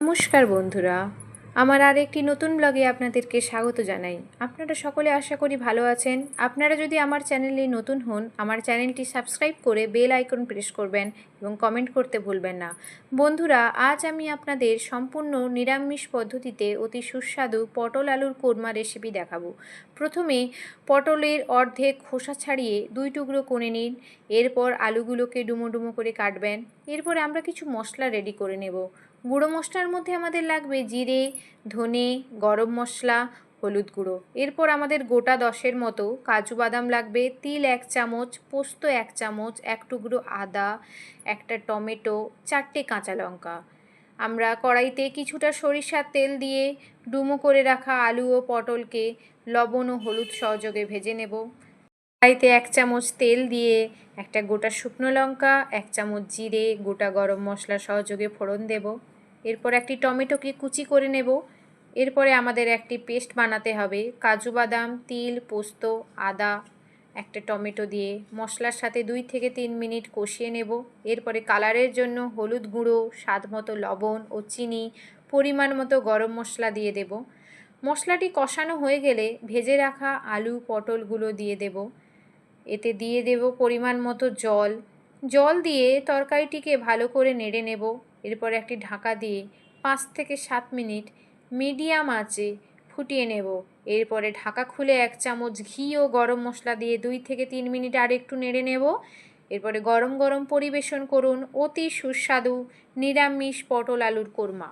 নমস্কার বন্ধুরা, আমার আর একটি নতুন ব্লগে আপনাদেরকে স্বাগত জানাই। আপনারা সকলে আশা করি ভালো আছেন। আপনারা যদি আমার চ্যানেলে নতুন হন, আমার চ্যানেলটি সাবস্ক্রাইব করে বেল আইকন প্রেস করবেন এবং কমেন্ট করতে ভুলবেন না। বন্ধুরা, আজ আমি আপনাদের সম্পূর্ণ নিরামিষ পদ্ধতিতে অতি সুস্বাদু পটল আলুর কোরমা রেসিপি দেখাবো। প্রথমে পটলের অর্ধেক খোসা ছাড়িয়ে 2 টুকরো করে নিন। এরপর আলুগুলোকে ডুমো ডুমো করে কাটবেন। এরপর আমরা কিছু মশলা রেডি করে নেব। গুঁড়ো মশলার মধ্যে আমাদের লাগবে জিরে, ধনে, গরম মশলা, হলুদ গুঁড়ো। এরপর আমাদের গোটা 10-এর মতো কাজু বাদাম লাগবে, তিল 1 চামচ, পোস্ত 1 চামচ, 1 টুকরো আদা, একটা টমেটো, 4টে কাঁচা লঙ্কা। আমরা কড়াইতে কিছুটা সরিষার তেল দিয়ে ডুমো করে রাখা আলু ও পটলকে লবণ ও হলুদ সহযোগে ভেজে নেব। কড়াইতে 1 চামচ তেল দিয়ে একটা গোটা শুকনো লঙ্কা, 1 চামচ জিরে, গোটা গরম মশলা সহযোগে ফোড়ন দেব। এরপর একটি টমেটোকে কুচি করে নেব। এরপরে আমাদের একটি পেস্ট বানাতে হবে। কাজু বাদাম, তিল, পোস্ত, আদা, একটা টমেটো দিয়ে মশলার সাথে 2 থেকে 3 মিনিট কষিয়ে নেব। এরপরে কালারের জন্য হলুদ গুঁড়ো, স্বাদ মতো লবণ ও চিনি, পরিমাণ মতো গরম মশলা দিয়ে দেব। মশলাটি কষানো হয়ে গেলে ভেজে রাখা আলু পটলগুলো দিয়ে দেব। এতে দিয়ে দেব পরিমাণ মতো জল দিয়ে তরকারিটিকে ভালো করে নেড়ে নেব। এরপর একটি ঢাকা দিয়ে 5 থেকে 7 মিনিট মিডিয়াম আঁচে ফুটিয়ে নেব। এরপরে ঢাকা খুলে 1 চামচ ঘি ও গরম মশলা দিয়ে 2 থেকে 3 মিনিট আর একটু নেড়ে নেব। এরপরে গরম গরম পরিবেশন করুন অতি সুস্বাদু নিরামিষ পটল আলুর কোরমা।